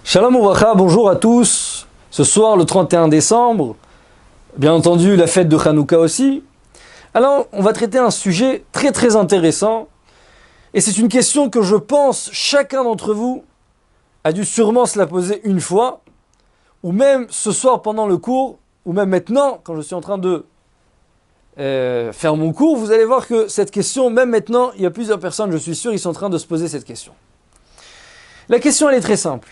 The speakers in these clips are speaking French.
Shalom Ouvracha, bonjour à tous. Ce soir, le 31 décembre, bien entendu la fête de Hanouka aussi. Alors, on va traiter un sujet très très intéressant. Et c'est une question que je pense chacun d'entre vous a dû sûrement se la poser une fois, ou même ce soir pendant le cours, ou même maintenant, quand je suis en train de faire mon cours, vous allez voir que cette question, même maintenant, il y a plusieurs personnes, je suis sûr, ils sont en train de se poser cette question. La question, elle est très simple.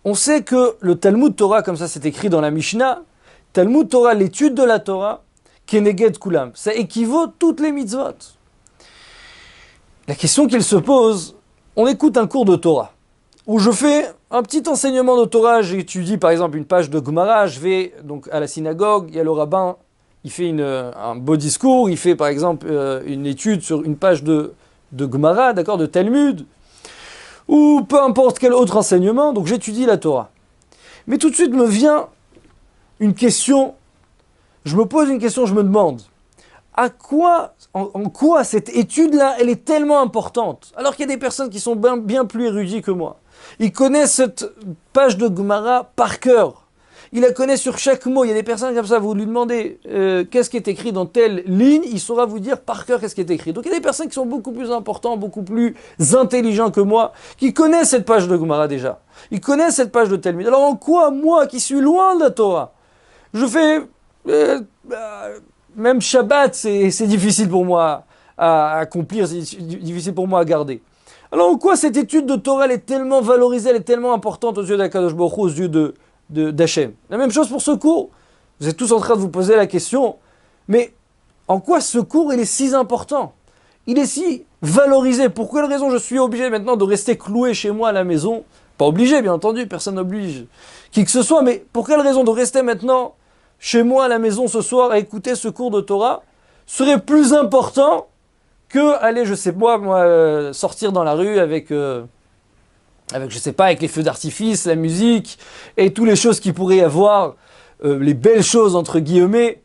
On sait que le Talmud Torah, comme ça c'est écrit dans la Mishnah, Talmud Torah, l'étude de la Torah, Keneged Kulam, ça équivaut toutes les mitzvot. La question qu'il se pose, on écoute un cours de Torah, où je fais un petit enseignement de Torah, j'étudie par exemple une page de Gemara, je vais donc à la synagogue, il y a le rabbin, il fait un beau discours, il fait par exemple une étude sur une page de Gemara, d'accord, de Talmud, ou peu importe quel autre enseignement, donc j'étudie la Torah. Mais tout de suite me vient une question, je me pose une question, je me demande, en quoi cette étude-là, elle est tellement importante, alors qu'il y a des personnes qui sont bien plus érudits que moi. Ils connaissent cette page de Gemara par cœur. Ils la connaissent sur chaque mot. Il y a des personnes comme ça, vous lui demandez qu'est-ce qui est écrit dans telle ligne, il saura vous dire par cœur qu'est-ce qui est écrit. Donc il y a des personnes qui sont beaucoup plus importantes, beaucoup plus intelligents que moi, qui connaissent cette page de Gemara déjà. Ils connaissent cette page de Talmud. Alors en quoi, moi, qui suis loin de la Torah, je fais... même Shabbat, c'est difficile pour moi à accomplir, c'est difficile pour moi à garder. Alors en quoi cette étude de Torah, elle est tellement valorisée, elle est tellement importante aux yeux d'Akadosh Baruch Hu, aux yeux d'Hachem. La même chose pour ce cours. Vous êtes tous en train de vous poser la question, mais en quoi ce cours, il est si important? Il est si valorisé. Pour quelle raison je suis obligé maintenant de rester cloué chez moi à la maison? Pas obligé, bien entendu, personne n'oblige qui que ce soit, mais pour quelle raison de rester maintenant chez moi à la maison ce soir à écouter ce cours de Torah serait plus important que aller, je sais pas, moi, sortir dans la rue avec, je sais pas, avec les feux d'artifice, la musique et toutes les choses qui pourraient y avoir, les belles choses entre guillemets,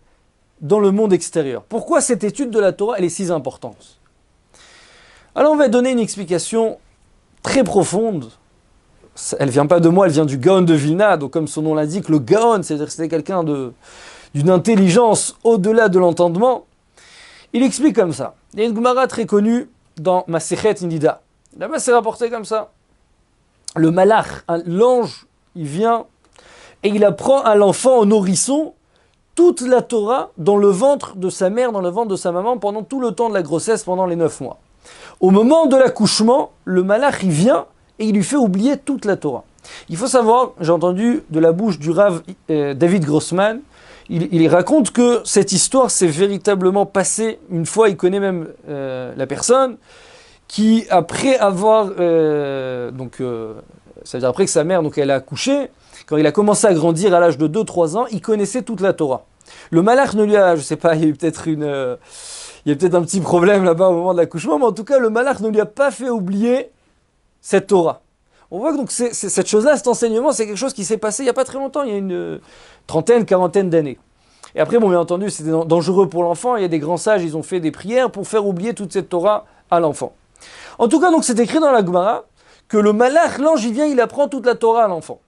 dans le monde extérieur. Pourquoi cette étude de la Torah, elle est si importante? Alors on va donner une explication très profonde. Elle vient pas de moi, elle vient du Gaon de Vilna, donc comme son nom l'indique, le Gaon, c'est-à-dire que c'était quelqu'un d'une intelligence au-delà de l'entendement. Il explique comme ça. Il y a une Gemara très connue dans Masechet Nida. Là-bas, c'est rapporté comme ça. Le malach, l'ange, il vient et il apprend à l'enfant, au nourrisson, toute la Torah dans le ventre de sa mère, dans le ventre de sa maman, pendant tout le temps de la grossesse, pendant les 9 mois. Au moment de l'accouchement, le malach, il vient et il lui fait oublier toute la Torah. Il faut savoir, j'ai entendu de la bouche du Rav David Grossman, il raconte que cette histoire s'est véritablement passée une fois, il connaît même la personne, qui après avoir, c'est-à-dire après que sa mère, donc elle a accouché, quand il a commencé à grandir à l'âge de 2-3 ans, il connaissait toute la Torah. Le malach ne lui a, je sais pas, il y a eu peut-être un petit problème là-bas au moment de l'accouchement, mais en tout cas, le malach ne lui a pas fait oublier cette Torah. On voit que donc cette chose-là, cet enseignement, c'est quelque chose qui s'est passé il n'y a pas très longtemps, il y a une trentaine, quarantaine d'années. Et après, bon, bien entendu, c'était dangereux pour l'enfant, il y a des grands sages, ils ont fait des prières pour faire oublier toute cette Torah à l'enfant. En tout cas, donc, c'est écrit dans la Gemara que le malach, l'ange, il vient, il apprend toute la Torah à l'enfant.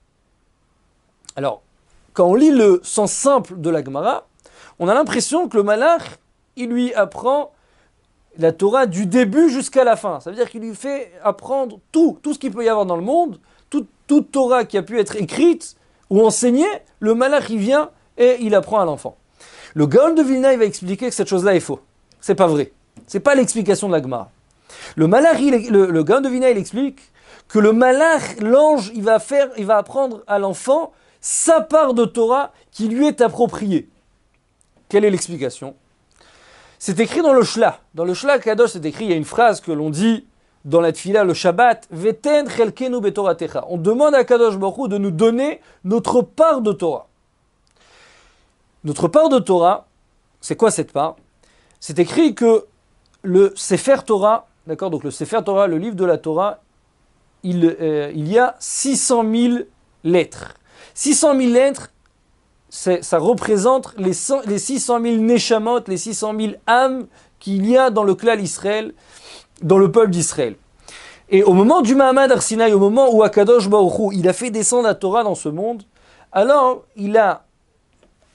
Alors, quand on lit le sens simple de la Gemara, on a l'impression que le malach, il lui apprend la Torah du début jusqu'à la fin. Ça veut dire qu'il lui fait apprendre tout ce qu'il peut y avoir dans le monde, toute Torah qui a pu être écrite ou enseignée, le malach, il vient et il apprend à l'enfant. Le Gaon de Vilna, il va expliquer que cette chose-là est faux. C'est pas vrai. C'est pas l'explication de la Gemara. Le Gaon de Vilna, il explique que le malach, l'ange, il va apprendre à l'enfant sa part de Torah qui lui est appropriée. Quelle est l'explication? C'est écrit dans le Shla. Dans le Shla Kadosh, c'est écrit, il y a une phrase que l'on dit dans la Tfila, le Shabbat, Veten chelkenu betoratecha. On demande à Kadosh Baruch Hu de nous donner notre part de Torah. Notre part de Torah, c'est quoi cette part? C'est écrit que le Sefer Torah, d'accord, donc le Sefer Torah, le livre de la Torah, il y a 600 000 lettres. 600 000 lettres, ça représente les 600 000 neshamot, les 600 000 âmes qu'il y a dans le clan Israël, dans le peuple d'Israël. Et au moment du Mahamad Har Sinaï, au moment où Akadosh Baruch Hu, il a fait descendre la Torah dans ce monde, alors il a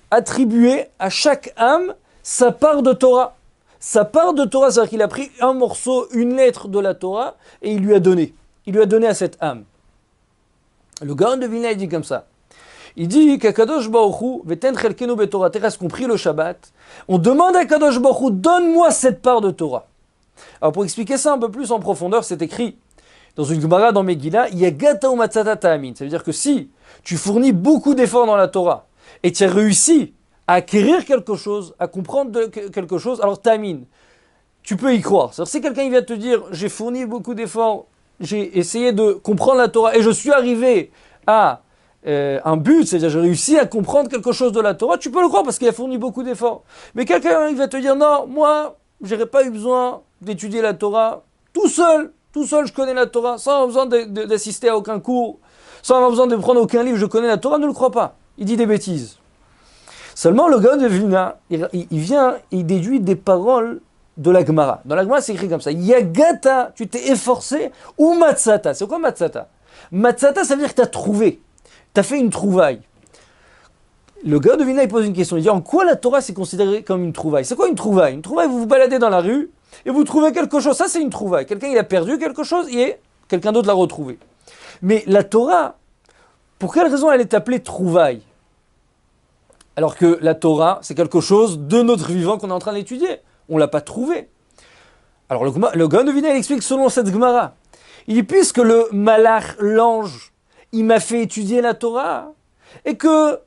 attribué à chaque âme sa part de Torah. Sa part de Torah, c'est-à-dire qu'il a pris un morceau, une lettre de la Torah, et il lui a donné. Il lui a donné à cette âme. Le Gaon de Vilna, il dit comme ça. Il dit qu'Akadosh Baruch Hu, Veten Chelkenu Betorah, Terras compris le Shabbat, on demande à Akadosh Baruch Hu, donne-moi cette part de Torah. Alors pour expliquer ça un peu plus en profondeur, c'est écrit dans une Gemara dans Megillah, Yagata Umatzata Ta'amin. Ça veut dire que si tu fournis beaucoup d'efforts dans la Torah et tu as réussi à acquérir quelque chose, à comprendre quelque chose, alors Ta'amin, tu peux y croire. C'est-à-dire si quelqu'un vient te dire, j'ai fourni beaucoup d'efforts, j'ai essayé de comprendre la Torah et je suis arrivé à un but, c'est-à-dire j'ai réussi à comprendre quelque chose de la Torah, tu peux le croire parce qu'il a fourni beaucoup d'efforts. Mais quelqu'un il va te dire, non, moi, j'aurais pas eu besoin d'étudier la Torah tout seul, je connais la Torah, sans avoir besoin d'assister à aucun cours, sans avoir besoin de prendre aucun livre, je connais la Torah, ne le crois pas. Il dit des bêtises. Seulement, le Gaon de Vilna, il vient et il déduit des paroles de la Gemara. Dans la Gemara, c'est écrit comme ça. Yagata, tu t'es efforcé, ou matzata. C'est quoi matzata? Matzata, ça veut dire que tu as trouvé. Tu as fait une trouvaille. Le Gaon de Vilna, il pose une question. Il dit, en quoi la Torah, c'est considéré comme une trouvaille? C'est quoi une trouvaille? Une trouvaille, vous vous baladez dans la rue, et vous trouvez quelque chose. Ça, c'est une trouvaille. Quelqu'un, il a perdu quelque chose, et quelqu'un d'autre l'a retrouvé. Mais la Torah, pour quelle raison elle est appelée trouvaille? Alors que la Torah, c'est quelque chose de notre vivant qu'on est en train d'étudier. On ne l'a pas trouvé. Alors le Gaon de Vilna, il explique selon cette Gemara. Il dit, puisque le malach, l'ange, il m'a fait étudier la Torah, et que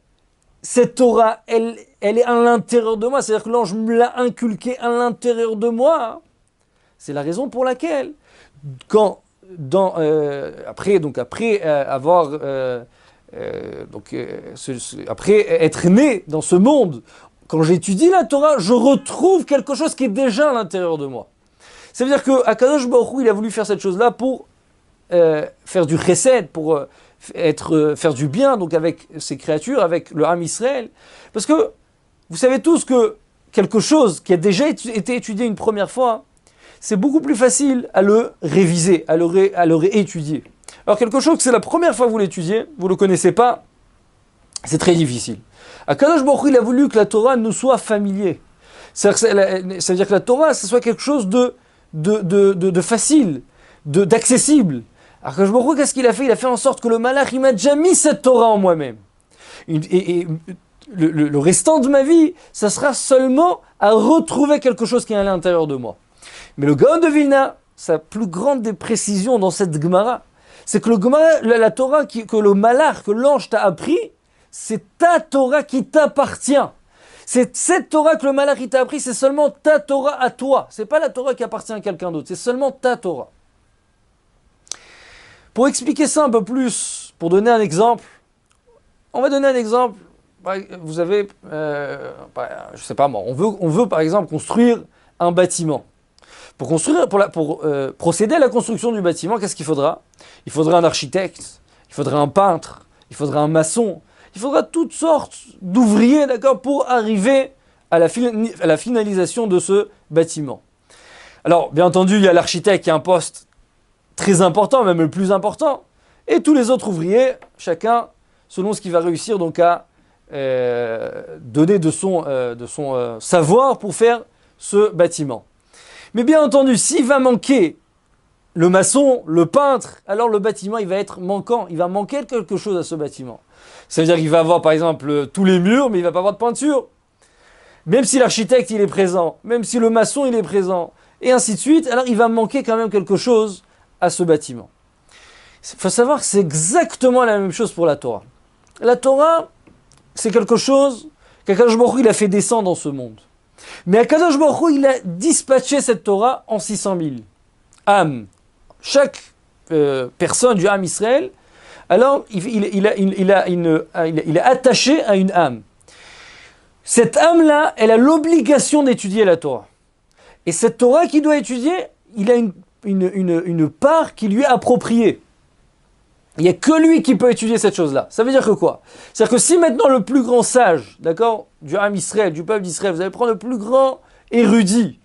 cette Torah, elle est à l'intérieur de moi, c'est-à-dire que l'ange me l'a inculquée à l'intérieur de moi, c'est la raison pour laquelle, après être né dans ce monde, quand j'étudie la Torah, je retrouve quelque chose qui est déjà à l'intérieur de moi. Ça veut dire que Akadosh Baruch Hu, il a voulu faire cette chose-là pour faire du chesed, pour faire du bien, donc avec ses créatures, avec le Ham Israël. Parce que vous savez tous que quelque chose qui a déjà été étudié une première fois, c'est beaucoup plus facile à le réviser, à le réétudier. Alors quelque chose que c'est la première fois que vous l'étudiez, vous ne le connaissez pas, c'est très difficile. Akadosh Baruch Hu, il a voulu que la Torah nous soit familier. Ça veut dire que la Torah, ce soit quelque chose de facile, d'accessible. Akadosh Baruch Hu, qu'est-ce qu'il a fait? Il a fait en sorte que le malach, il m'a déjà mis cette Torah en moi-même. Et le restant de ma vie, ça sera seulement à retrouver quelque chose qui est à l'intérieur de moi. Mais le Gaon de Vilna, sa plus grande des précisions dans cette Gemara, c'est que la Torah que le malach, que l'ange t'a appris, c'est ta Torah qui t'appartient. C'est cette Torah que le malach t'a appris, c'est seulement ta Torah à toi. C'est pas la Torah qui appartient à quelqu'un d'autre, c'est seulement ta Torah. Pour expliquer ça un peu plus, pour donner un exemple, on va donner un exemple. Vous avez, je sais pas moi, on veut par exemple construire un bâtiment. Pour procéder à la construction du bâtiment, qu'est-ce qu'il faudra? Il faudra un architecte, il faudra un peintre, il faudra un maçon, il faudra toutes sortes d'ouvriers, d'accord, pour arriver à la finalisation de ce bâtiment. Alors, bien entendu, il y a l'architecte qui a un poste très important, même le plus important, et tous les autres ouvriers, chacun selon ce qu'il va réussir donc à donner de son savoir pour faire ce bâtiment. Mais bien entendu, s'il va manquer le maçon, le peintre, alors le bâtiment il va être manquant, il va manquer quelque chose à ce bâtiment. Ça veut dire qu'il va avoir par exemple tous les murs, mais il ne va pas avoir de peinture. Même si l'architecte il est présent, même si le maçon il est présent, et ainsi de suite, alors il va manquer quand même quelque chose à ce bâtiment. Il faut savoir que c'est exactement la même chose pour la Torah. La Torah, c'est quelque chose qu'Akadosh Baruch Hu il a fait descendre dans ce monde. Mais Akadosh Baruch Hu il a dispatché cette Torah en 600 000 âmes. Chaque personne du Ham Israël, alors il est attaché à une âme. Cette âme-là, elle a l'obligation d'étudier la Torah. Et cette Torah qu'il doit étudier, il a une part qui lui est appropriée. Il n'y a que lui qui peut étudier cette chose-là. Ça veut dire que quoi? C'est-à-dire que si maintenant le plus grand sage, d'accord, du Ham Israël, du peuple d'Israël, vous allez prendre le plus grand érudit,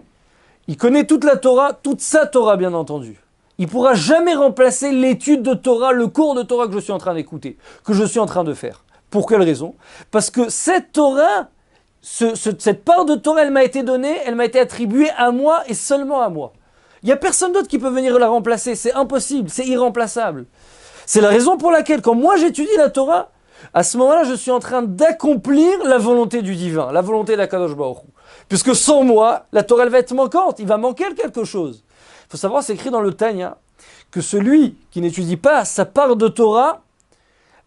il connaît toute la Torah, toute sa Torah bien entendu. il pourra jamais remplacer l'étude de Torah, le cours de Torah que je suis en train d'écouter, que je suis en train de faire. Pour quelle raison? Parce que cette Torah, cette part de Torah, elle m'a été donnée, elle m'a été attribuée à moi et seulement à moi. Il n'y a personne d'autre qui peut venir la remplacer, c'est impossible, c'est irremplaçable. C'est la raison pour laquelle, quand moi j'étudie la Torah, à ce moment-là, je suis en train d'accomplir la volonté du divin, la volonté d'Akadosh Baruch Hu. Puisque sans moi, la Torah elle va être manquante, il va manquer quelque chose. Il faut savoir, c'est écrit dans le Tanya, que celui qui n'étudie pas sa part de Torah,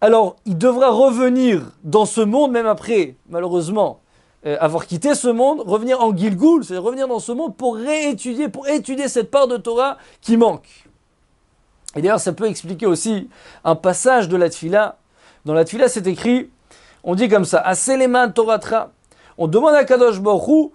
alors il devra revenir dans ce monde, même après, malheureusement, avoir quitté ce monde, revenir en Gilgul, c'est-à-dire revenir dans ce monde pour réétudier, pour étudier cette part de Torah qui manque. Et d'ailleurs, ça peut expliquer aussi un passage de la Tfila. Dans la Tfila, c'est écrit, on dit comme ça, Aseleman Toratra. On demande à Kadosh Baruch Hu,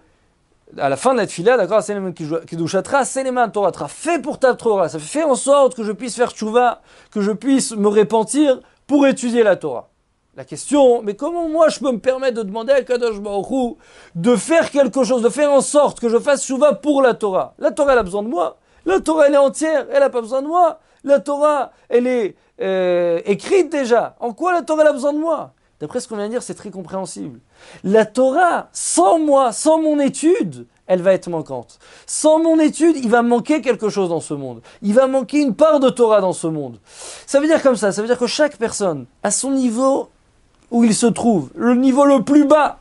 à la fin de la Tfila, d'accord, Aseleman Kidushatra, Aseleman Toratra, fais pour ta Torah, ça fait en sorte que je puisse faire tchouva, que je puisse me repentir pour étudier la Torah. La question, mais comment moi je peux me permettre de demander à Kadosh Baruch Hu de faire quelque chose, de faire en sorte que je fasse tchouva pour la Torah? La Torah, elle a besoin de moi. La Torah, elle est entière, elle n'a pas besoin de moi. La Torah, elle est écrite déjà. En quoi la Torah elle a besoin de moi? D'après ce qu'on vient de dire, c'est très compréhensible. La Torah, sans moi, sans mon étude, elle va être manquante. Sans mon étude, il va manquer quelque chose dans ce monde. Il va manquer une part de Torah dans ce monde. Ça veut dire comme ça veut dire que chaque personne, à son niveau où il se trouve, le niveau le plus bas,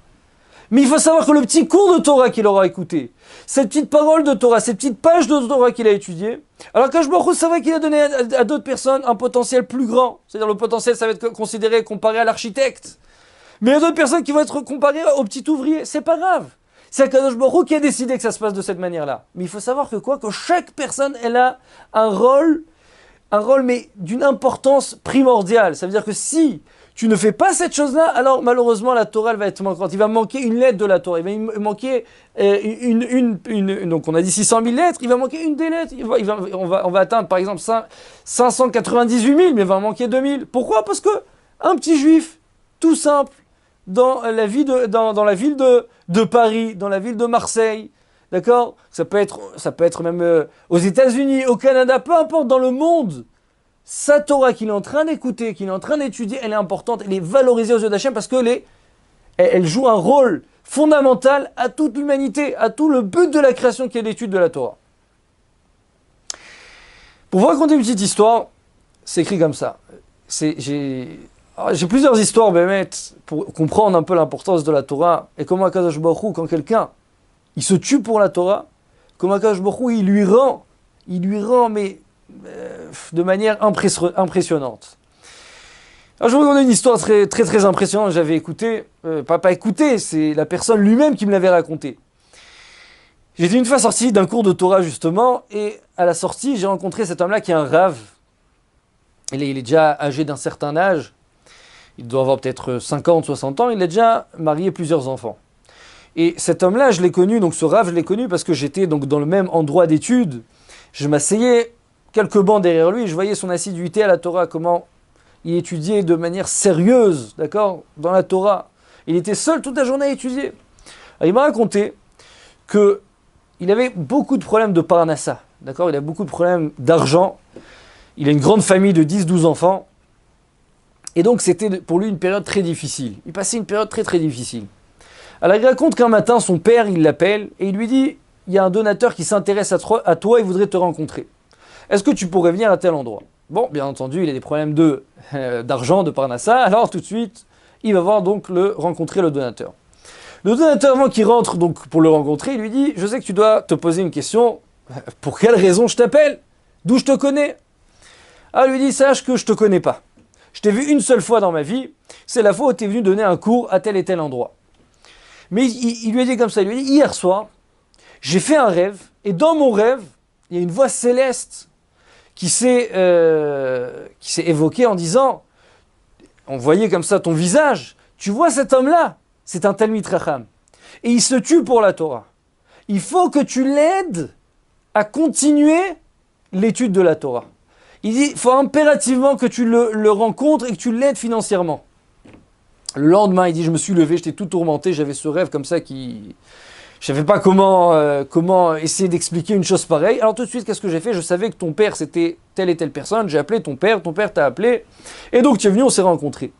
mais il faut savoir que le petit cours de Torah qu'il aura écouté, cette petite parole de Torah, cette petite page de Torah qu'il a étudiée, alors que je me c'est vrai qu'il a donné à d'autres personnes un potentiel plus grand. C'est-à-dire le potentiel, ça va être considéré, comparé à l'architecte. Mais il y a d'autres personnes qui vont être comparées au petit ouvrier. C'est pas grave. C'est Akadosh Baruch Hu qui a décidé que ça se passe de cette manière-là. Mais il faut savoir que que chaque personne, elle a un rôle mais d'une importance primordiale. Ça veut dire que si tu ne fais pas cette chose-là, alors malheureusement la Torah elle va être manquante. Il va manquer une lettre de la Torah. Il va manquer donc on a dit 600 000 lettres, il va manquer une des lettres. On va atteindre par exemple 598 000, mais il va en manquer 2000. Pourquoi? Parce que un petit juif, tout simple, dans la ville de Paris, dans la ville de Marseille, d'accord? Ça peut être même aux États-Unis, au Canada, peu importe, dans le monde. Sa Torah qu'il est en train d'écouter, qu'il est en train d'étudier, elle est importante, elle est valorisée aux yeux d'Hachem parce que elle joue un rôle fondamental à toute l'humanité, à tout le but de la création qui est l'étude de la Torah. Pour vous raconter une petite histoire, c'est écrit comme ça. J'ai plusieurs histoires, pour comprendre un peu l'importance de la Torah et comment Akadosh Baruch Hu, quand quelqu'un il se tue pour la Torah, comment Akadosh Baruch Hu, il lui rend, mais de manière impressionnante. Alors je vous raconte une histoire très, très, très impressionnante que j'avais écoutée, pas écoutée, c'est la personne lui-même qui me l'avait racontée. J'étais une fois sorti d'un cours de Torah justement, et à la sortie, j'ai rencontré cet homme-là qui est un rave. Il est déjà âgé d'un certain âge, il doit avoir peut-être 50, 60 ans, il a déjà marié plusieurs enfants. Et cet homme-là, je l'ai connu, donc ce rave, je l'ai connu parce que j'étais donc dans le même endroit d'études. Je m'asseyais quelques bancs derrière lui, je voyais son assiduité à la Torah, comment il étudiait de manière sérieuse, d'accord, dans la Torah. Il était seul toute la journée à étudier. Alors, il m'a raconté qu'il avait beaucoup de problèmes de parnassa, d'accord, il a beaucoup de problèmes d'argent. Il a une grande famille de 10-12 enfants. Et donc c'était pour lui une période très difficile. Il passait une période très très difficile. Alors il raconte qu'un matin, son père, il l'appelle et il lui dit « Il y a un donateur qui s'intéresse à toi et voudrait te rencontrer. Est-ce que tu pourrais venir à tel endroit ?» Bon, bien entendu, il a des problèmes d'argent, de parnassa. Alors tout de suite, il va rencontrer le donateur. Le donateur, avant qu'il rentre donc, pour le rencontrer, il lui dit « Je sais que tu dois te poser une question. Pour quelle raison je t'appelle? D'où je te connais ?» Ah, lui dit « Sache que je te connais pas. Je t'ai vu une seule fois dans ma vie. C'est la fois où tu es venu donner un cours à tel et tel endroit. » Mais il lui a dit comme ça, il lui a dit, hier soir, j'ai fait un rêve, et dans mon rêve, il y a une voix céleste qui s'est évoquée en disant, on voyait comme ça ton visage, tu vois cet homme-là, c'est un Talmid Chacham, et il se tue pour la Torah. Il faut que tu l'aides à continuer l'étude de la Torah. Il dit, il faut impérativement que tu le rencontres et que tu l'aides financièrement. Le lendemain, il dit, je me suis levé, j'étais tout tourmenté, j'avais ce rêve comme ça qui Je savais pas comment essayer d'expliquer une chose pareille. Alors tout de suite, qu'est-ce que j'ai fait? Je savais que ton père, c'était telle et telle personne. J'ai appelé ton père t'a appelé. Et donc tu es venu, on s'est rencontrés.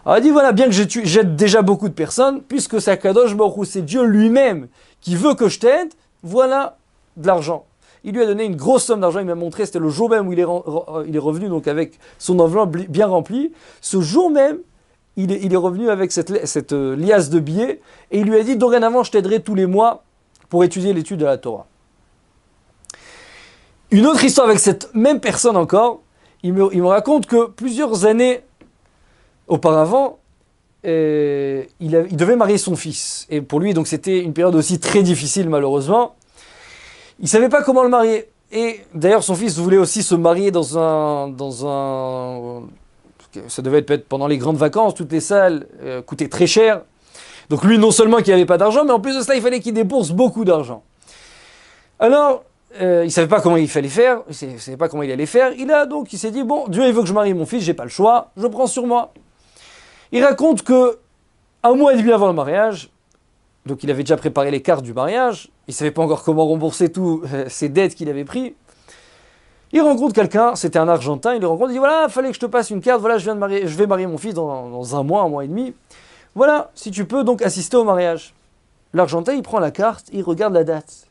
Alors il dit, voilà, bien que j'aide déjà beaucoup de personnes, puisque c'est Akadosh Baruch Hu, c'est Dieu lui-même qui veut que je t'aide, voilà de l'argent. Il lui a donné une grosse somme d'argent, il m'a montré, c'était le jour même où il est revenu donc avec son enveloppe bien remplie. Ce jour même, il est revenu avec cette liasse de billets et il lui a dit, dorénavant, je t'aiderai tous les mois pour étudier l'étude de la Torah. Une autre histoire avec cette même personne encore, il me raconte que plusieurs années auparavant, il devait marier son fils. Et pour lui, donc, c'était une période aussi très difficile, malheureusement. Il ne savait pas comment le marier. Et d'ailleurs, son fils voulait aussi se marier dans un... Ça devait être peut-être pendant les grandes vacances, toutes les salles coûtaient très cher. Donc lui, non seulement qu'il n'avait pas d'argent, mais en plus de cela, il fallait qu'il débourse beaucoup d'argent. Alors, il ne savait pas comment il fallait faire, il ne savait pas comment il allait faire. Il s'est dit, bon, Dieu, il veut que je marie mon fils, j'ai pas le choix, je prends sur moi. Il raconte que un mois et demi avant le mariage, donc il avait déjà préparé les cartes du mariage, il ne savait pas encore comment rembourser toutes ses dettes qu'il avait prises. Il rencontre quelqu'un, c'était un Argentin, il le rencontre, il dit voilà, il fallait que je te passe une carte, voilà, je vais marier mon fils dans un mois et demi. Voilà, si tu peux donc assister au mariage. L'Argentin, il prend la carte, il regarde la date.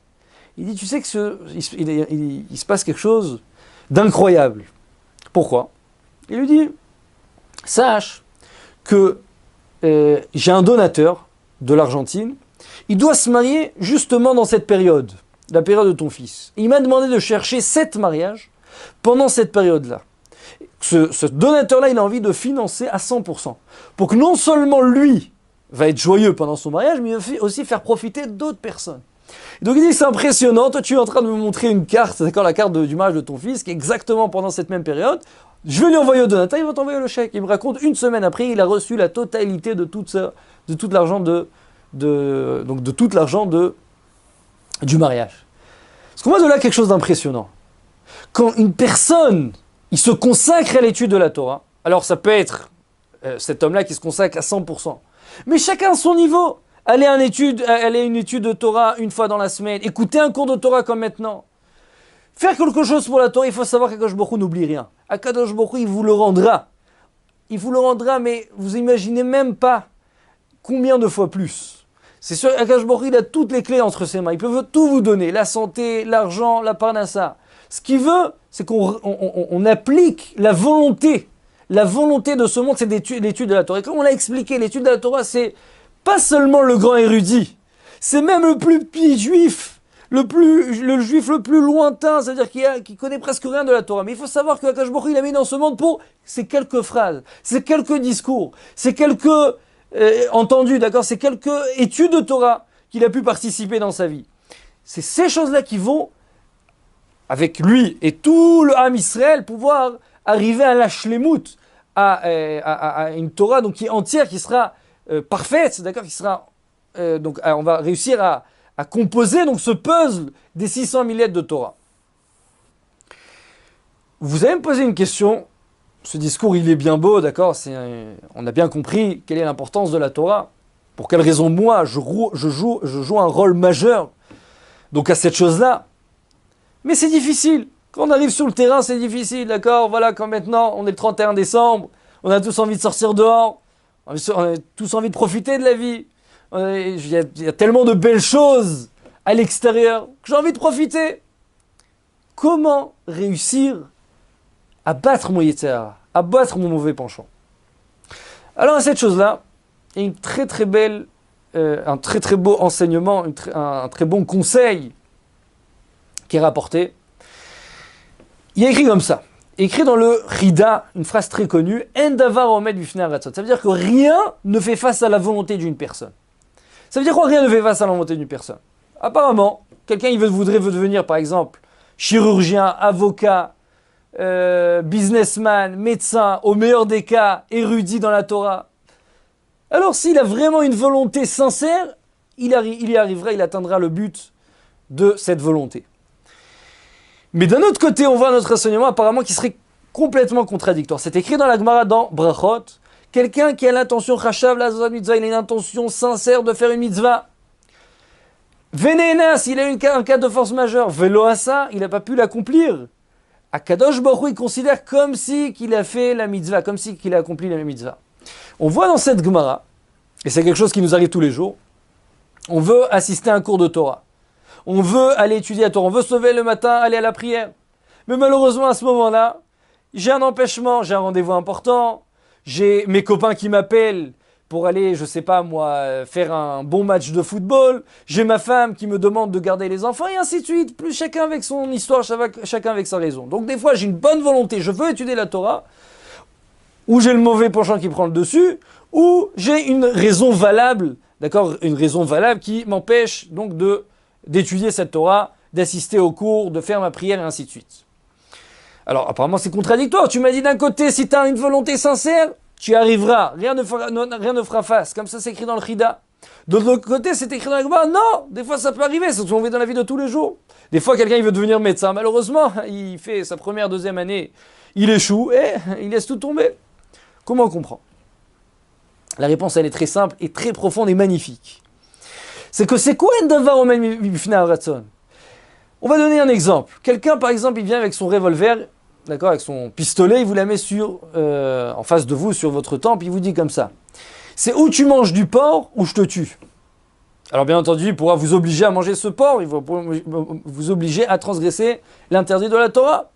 Il dit, tu sais que il se passe quelque chose d'incroyable. Pourquoi? Il lui dit, sache que j'ai un donateur de l'Argentine, il doit se marier justement dans cette période, la période de ton fils. Il m'a demandé de chercher 7 mariages pendant cette période-là. Ce donateur-là, il a envie de financer à 100%. Pour que non seulement lui va être joyeux pendant son mariage, mais il va aussi faire profiter d'autres personnes. Donc il dit, c'est impressionnant, toi tu es en train de me montrer une carte, d'accord, la carte du mariage de ton fils, qui est exactement pendant cette même période. Je vais lui envoyer au donateur, il va t'envoyer le chèque. Il me raconte, une semaine après, il a reçu la totalité de tout l'argent du mariage. Parce qu'on voit de là quelque chose d'impressionnant. Quand une personne, il se consacre à l'étude de la Torah, alors ça peut être cet homme-là qui se consacre à 100%, mais chacun à son niveau. Aller à une étude de Torah une fois dans la semaine, écouter un cours de Torah comme maintenant, faire quelque chose pour la Torah, il faut savoir qu'Akadosh Baruch Hu n'oublie rien. Akadosh Baruch Hu, il vous le rendra. Il vous le rendra, mais vous imaginez même pas combien de fois plus. C'est sûr, Akadosh Baruch Hu, il a toutes les clés entre ses mains. Il peut tout vous donner, la santé, l'argent, la parnassa. Ce qu'il veut, c'est qu'on applique la volonté. La volonté de ce monde, c'est l'étude de la Torah. Et comme on l'a expliqué, l'étude de la Torah, c'est pas seulement le grand érudit, c'est même le plus petit juif, le juif le plus lointain, c'est-à-dire qui connaît presque rien de la Torah. Mais il faut savoir que Akadosh Baruch Hu, il a mis dans ce monde pour ces quelques phrases, ces quelques discours, ces quelques entendus, d'accord, ces quelques études de Torah qu'il a pu participer dans sa vie. C'est ces choses-là qui vont, avec lui et tout le Ham Israël, pouvoir arriver à la shlemut, à une Torah donc, qui est entière, qui sera parfaite, d'accord, qui sera donc on va réussir à composer donc ce puzzle des 600 000 lettres de Torah. Vous allez me poser une question. Ce discours, il est bien beau, d'accord. On a bien compris quelle est l'importance de la Torah. Pour quelle raison moi, je joue un rôle majeur donc à cette chose-là. Mais c'est difficile. Quand on arrive sur le terrain, c'est difficile, d'accord. Voilà, quand maintenant on est le 31 décembre, on a tous envie de sortir dehors. On a tous envie de profiter de la vie. Il y a tellement de belles choses à l'extérieur que j'ai envie de profiter. Comment réussir à battre mon yetzer hara, à battre mon mauvais penchant? Alors à cette chose-là, il y a une très très belle, un très très beau enseignement, un très bon conseil qui est rapporté. Il est écrit comme ça. Écrit dans le Rida, une phrase très connue, En davar omed bifnei haratzot. Ça veut dire que rien ne fait face à la volonté d'une personne. Ça veut dire quoi, rien ne fait face à la volonté d'une personne? Apparemment, quelqu'un voudrait devenir, par exemple, chirurgien, avocat, businessman, médecin, au meilleur des cas, érudit dans la Torah. Alors, s'il a vraiment une volonté sincère, il y arrivera, il atteindra le but de cette volonté. Mais d'un autre côté, on voit notre enseignement apparemment qui serait complètement contradictoire. C'est écrit dans la Gemara dans Brachot, quelqu'un qui a l'intention, Chashav la mitzvah, il a une intention sincère de faire une mitzvah. Vénénas, il a eu un cas de force majeure. Veloasa, il n'a pas pu l'accomplir. Akadosh Baruch Hu, il considère comme si qu'il a fait la mitzvah, comme si qu'il a accompli la mitzvah. On voit dans cette Gemara, et c'est quelque chose qui nous arrive tous les jours, on veut assister à un cours de Torah. On veut aller étudier la Torah. On veut se lever le matin, aller à la prière. Mais malheureusement, à ce moment-là, j'ai un empêchement, j'ai un rendez-vous important, j'ai mes copains qui m'appellent pour aller, je sais pas moi, faire un bon match de football, j'ai ma femme qui me demande de garder les enfants, et ainsi de suite, plus chacun avec son histoire, chacun avec sa raison. Donc des fois, j'ai une bonne volonté, je veux étudier la Torah, ou j'ai le mauvais penchant qui prend le dessus, ou j'ai une raison valable, d'accord, une raison valable qui m'empêche donc d'étudier cette Torah, d'assister au cours, de faire ma prière, et ainsi de suite. Alors apparemment c'est contradictoire, tu m'as dit d'un côté, si tu as une volonté sincère, tu y arriveras, rien ne fera face, comme ça c'est écrit dans le Chida. De l'autre côté, c'est écrit dans la Gemara, non, des fois ça peut arriver, c'est ce qu'on vit dans la vie de tous les jours. Des fois quelqu'un il veut devenir médecin, malheureusement, il fait sa première, deuxième année, il échoue et il laisse tout tomber. Comment on comprend? La réponse elle est très simple et très profonde et magnifique. C'est que c'est quoi un davar omen mifnei ratzon? On va donner un exemple. Quelqu'un par exemple il vient avec son revolver, d'accord, avec son pistolet, il vous la met en face de vous, sur votre temple, il vous dit comme ça. C'est ou tu manges du porc, ou je te tue. Alors bien entendu, il pourra vous obliger à manger ce porc, il va vous obliger à transgresser l'interdit de la Torah.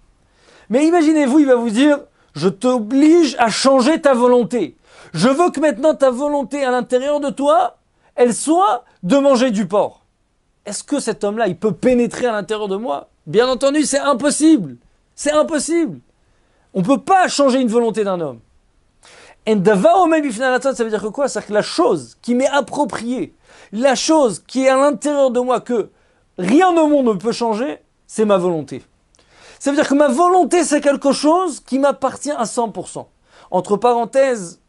Mais imaginez-vous, il va vous dire, je t'oblige à changer ta volonté. Je veux que maintenant ta volonté à l'intérieur de toi, elle soit de manger du porc. Est-ce que cet homme-là, il peut pénétrer à l'intérieur de moi? Bien entendu, c'est impossible. C'est impossible. On ne peut pas changer une volonté d'un homme. Ça veut dire que quoi? C'est-à-dire que la chose qui m'est appropriée, la chose qui est à l'intérieur de moi, que rien au monde ne peut changer, c'est ma volonté. Ça veut dire que ma volonté, c'est quelque chose qui m'appartient à 100%. Entre parenthèses,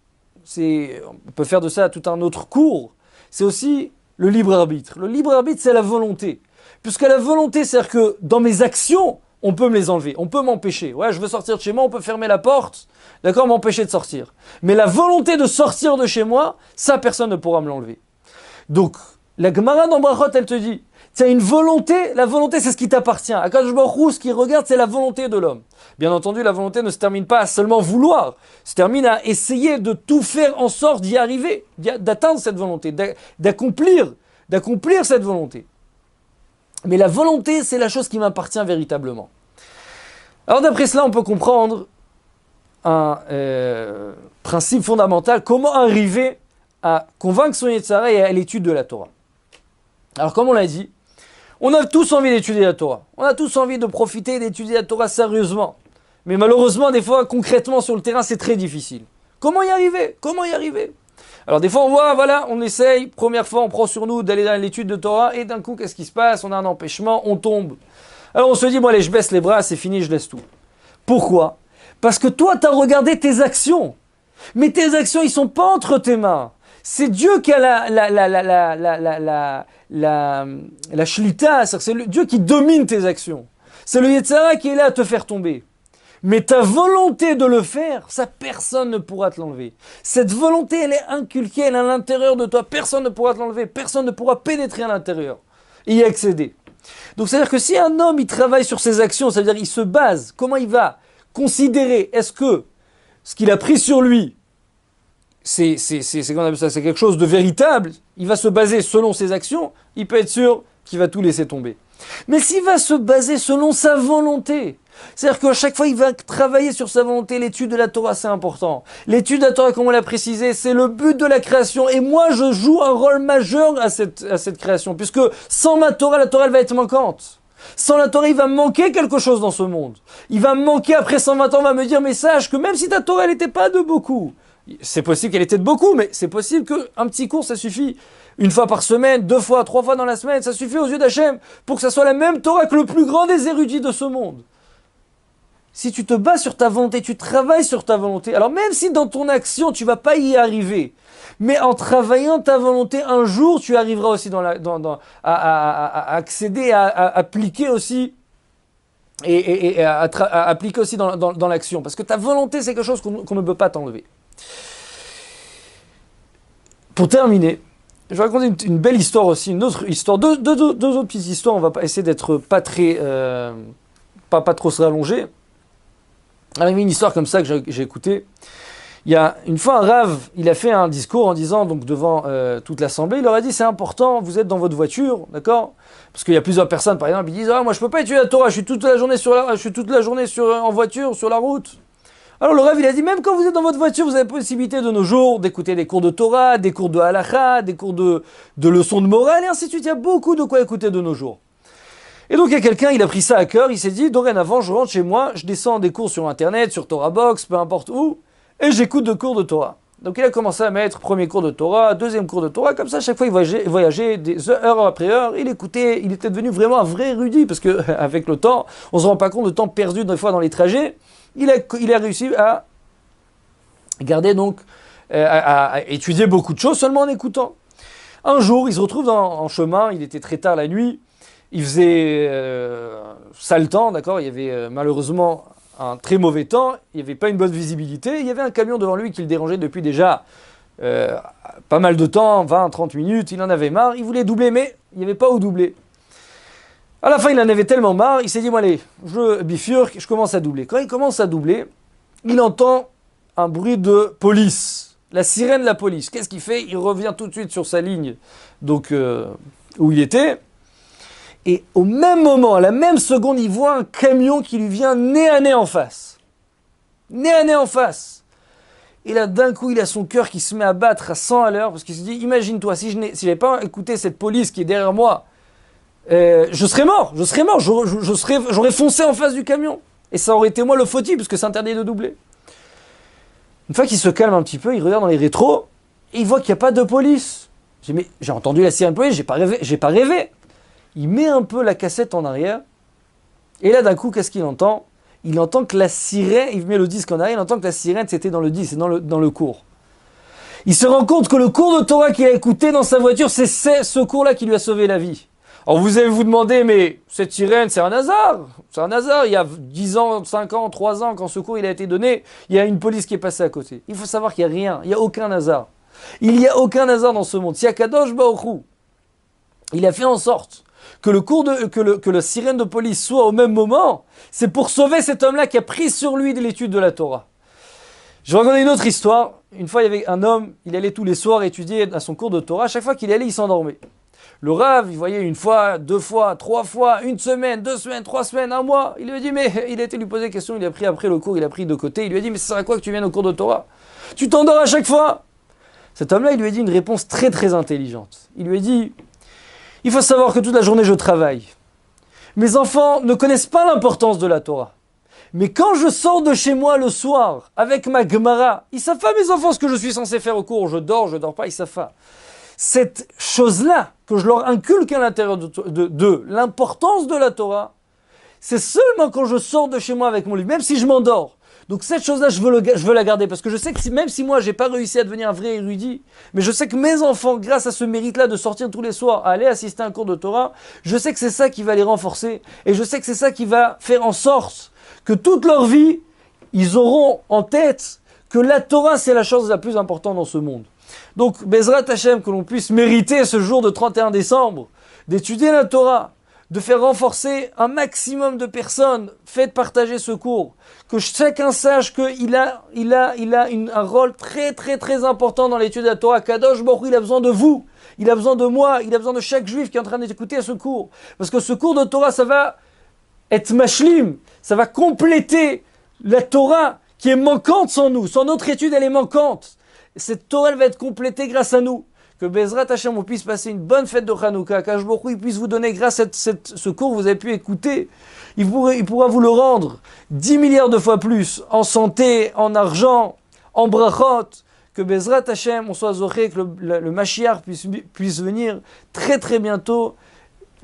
on peut faire de ça tout un autre cours, c'est aussi le libre arbitre. Le libre arbitre, c'est la volonté. Puisque la volonté, c'est-à-dire que dans mes actions, on peut me les enlever, on peut m'empêcher. Ouais, je veux sortir de chez moi, on peut fermer la porte, d'accord, m'empêcher de sortir. Mais la volonté de sortir de chez moi, ça, personne ne pourra me l'enlever. Donc, la Gemara dans Brachot, elle te dit, tu as une volonté, la volonté, c'est ce qui t'appartient. Akadosh Baruch Hu, ce qu'il regarde, c'est la volonté de l'homme. Bien entendu, la volonté ne se termine pas à seulement vouloir, se termine à essayer de tout faire en sorte d'y arriver, d'atteindre cette volonté, d'accomplir cette volonté. Mais la volonté, c'est la chose qui m'appartient véritablement. Alors d'après cela, on peut comprendre un principe fondamental, comment arriver à convaincre son Yetzirah et à l'étude de la Torah. Alors comme on l'a dit, on a tous envie d'étudier la Torah. On a tous envie de profiter d'étudier la Torah sérieusement. Mais malheureusement, des fois, concrètement, sur le terrain, c'est très difficile. Comment y arriver? Comment y arriver? Alors des fois on voit, voilà, on essaye, première fois on prend sur nous d'aller dans l'étude de Torah, et d'un coup qu'est-ce qui se passe? On a un empêchement, on tombe. Alors on se dit, bon allez, je baisse les bras, c'est fini, je laisse tout. Pourquoi? Parce que toi tu as regardé tes actions. Mais tes actions, ils sont pas entre tes mains. C'est Dieu qui a la shlita, c'est Dieu qui domine tes actions. C'est le Yetzirah qui est là à te faire tomber. Mais ta volonté de le faire, ça personne ne pourra te l'enlever. Cette volonté, elle est inculquée, elle est à l'intérieur de toi. Personne ne pourra te l'enlever, personne ne pourra pénétrer à l'intérieur et y accéder. Donc c'est-à-dire que si un homme, il travaille sur ses actions, ça veut dire qu'il se base, comment il va considérer, est-ce que ce qu'il a pris sur lui, c'est quelque chose de véritable, il va se baser selon ses actions, il peut être sûr qu'il va tout laisser tomber. Mais s'il va se baser selon sa volonté, c'est-à-dire qu'à chaque fois, il va travailler sur sa volonté. L'étude de la Torah, c'est important. L'étude de la Torah, comme on l'a précisé, c'est le but de la création. Et moi, je joue un rôle majeur à cette création. Puisque sans ma Torah, la Torah, elle va être manquante. Sans la Torah, il va me manquer quelque chose dans ce monde. Il va me manquer, après 120 ans, on va me dire, mais sache que même si ta Torah, elle n'était pas de beaucoup, c'est possible qu'elle était de beaucoup, mais c'est possible qu'un petit cours, ça suffit. Une fois par semaine, 2 fois, 3 fois dans la semaine, ça suffit aux yeux d'Hachem pour que ça soit la même Torah que le plus grand des érudits de ce monde. Si tu te bats sur ta volonté, tu travailles sur ta volonté, alors même si dans ton action, tu ne vas pas y arriver, mais en travaillant ta volonté, un jour, tu arriveras aussi à accéder, à appliquer aussi, et à appliquer aussi dans l'action. Parce que ta volonté, c'est quelque chose qu'on ne peut pas t'enlever. Pour terminer, je vais raconter une belle histoire aussi, une autre histoire, deux autres petites histoires. On va pas essayer d'être pas très, pas trop se rallonger. Alors, il y avait une histoire comme ça que j'ai écoutée. Il y a une fois un Rav, il a fait un discours en disant, donc devant toute l'assemblée, il leur a dit c'est important, vous êtes dans votre voiture, d'accord? Parce qu'il y a plusieurs personnes, par exemple, ils disent moi je peux pas étudier la Torah, je suis toute la journée en voiture sur la route. Alors le Rav il a dit même quand vous êtes dans votre voiture, vous avez la possibilité de nos jours d'écouter des cours de Torah, des cours de halakha, des cours de leçons de morale et ainsi de suite. Il y a beaucoup de quoi écouter de nos jours. Et donc il y a quelqu'un, il a pris ça à cœur, il s'est dit dorénavant je rentre chez moi, je descends des cours sur internet, sur Torah Box, peu importe où. Et j'écoute de cours de Torah. Donc il a commencé à mettre premier cours de Torah, deuxième cours de Torah, comme ça chaque fois il voyageait des heures après heure, il écoutait, il était devenu vraiment un vrai érudit, parce qu'avec le temps, on ne se rend pas compte du temps perdu des fois dans les trajets, il a réussi à garder donc, à étudier beaucoup de choses seulement en écoutant. Un jour, il se retrouve en chemin, il était très tard la nuit, il faisait sale temps, d'accord, il y avait malheureusement un très mauvais temps, il n'y avait pas une bonne visibilité, il y avait un camion devant lui qui le dérangeait depuis déjà pas mal de temps, 20-30 minutes, il en avait marre, il voulait doubler mais il n'y avait pas où doubler. À la fin il en avait tellement marre, il s'est dit bon allez, je bifurque, je commence à doubler. Quand il commence à doubler, il entend un bruit de police, la sirène de la police. Qu'est-ce qu'il fait? Il revient tout de suite sur sa ligne donc, où il était. Et au même moment, à la même seconde, il voit un camion qui lui vient nez à nez en face. Nez à nez en face. Et là, d'un coup, il a son cœur qui se met à battre à 100 à l'heure, parce qu'il se dit, imagine-toi, si je n'avais pas écouté cette police qui est derrière moi, je serais mort, j'aurais foncé en face du camion. Et ça aurait été moi le fautif, parce que c'est interdit de doubler. Une fois qu'il se calme un petit peu, il regarde dans les rétros, et il voit qu'il n'y a pas de police. J'ai entendu la sirène police, j'ai pas rêvé. Il met un peu la cassette en arrière, et là d'un coup, qu'est-ce qu'il entend? Il entend que la sirène, il met le disque en arrière, il entend que la sirène c'était dans le disque, c'est dans le cours. Il se rend compte que le cours de Torah qu'il a écouté dans sa voiture, c'est ce cours-là qui lui a sauvé la vie. Alors vous allez vous demander, mais cette sirène, c'est un hasard. C'est un hasard, il y a 10 ans, 5 ans, 3 ans, quand ce cours il a été donné, il y a une police qui est passée à côté. Il faut savoir qu'il n'y a rien, il n'y a aucun hasard. Il n'y a aucun hasard dans ce monde. Si Akadosh Baruch Hu, il a fait en sorte que le sirène de police soit au même moment, c'est pour sauver cet homme-là qui a pris sur lui de l'étude de la Torah. Je vais raconter une autre histoire. Une fois, il y avait un homme, il allait tous les soirs étudier à son cours de Torah. Chaque fois qu'il allait, il s'endormait. Le Rav, il voyait une fois, 2 fois, 3 fois, 1 semaine, 2 semaines, 3 semaines, 1 mois. Il lui a dit, mais il a été lui poser des questions, il a pris après le cours, il a pris de côté. Il lui a dit, mais ça sert à quoi que tu viennes au cours de Torah? Tu t'endors à chaque fois. Cet homme-là, il lui a dit une réponse très très intelligente. Il lui a dit, il faut savoir que toute la journée je travaille. Mes enfants ne connaissent pas l'importance de la Torah. Mais quand je sors de chez moi le soir avec ma Gemara, ils savent pas mes enfants ce que je suis censé faire au cours. Je dors pas, ils savent pas. Cette chose-là que je leur inculque à l'intérieur de l'importance de la Torah, c'est seulement quand je sors de chez moi avec mon livre, même si je m'endors. Donc cette chose-là, je veux la garder, parce que je sais que même si moi, j'ai pas réussi à devenir un vrai érudit, mais je sais que mes enfants, grâce à ce mérite-là de sortir tous les soirs, à aller assister à un cours de Torah, je sais que c'est ça qui va les renforcer, et je sais que c'est ça qui va faire en sorte que toute leur vie, ils auront en tête que la Torah, c'est la chose la plus importante dans ce monde. Donc, Bezrat Hashem, que l'on puisse mériter ce jour de 31 décembre, d'étudier la Torah, de faire renforcer un maximum de personnes, faites partager ce cours, que chacun sache qu'il a un rôle très très très important dans l'étude de la Torah. Kadosh Baruch Hu, il a besoin de vous, il a besoin de moi, il a besoin de chaque juif qui est en train d'écouter ce cours. Parce que ce cours de Torah, ça va être mashlim, ça va compléter la Torah qui est manquante sans nous, sans notre étude elle est manquante. Cette Torah elle va être complétée grâce à nous. Que Bezrat Hashem, on puisse passer une bonne fête de Hanouka, qu'Akadosh Baruch Hu puisse vous donner, grâce à ce cours que vous avez pu écouter, il pourra vous le rendre 10 milliards de fois plus, en santé, en argent, en brachot, que Bezrat Hashem, on soit zoché, que le Mashiach puisse venir très très bientôt,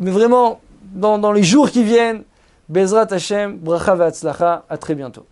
mais vraiment dans les jours qui viennent. Bezrat Hashem, bracha ve'atzlacha, à très bientôt.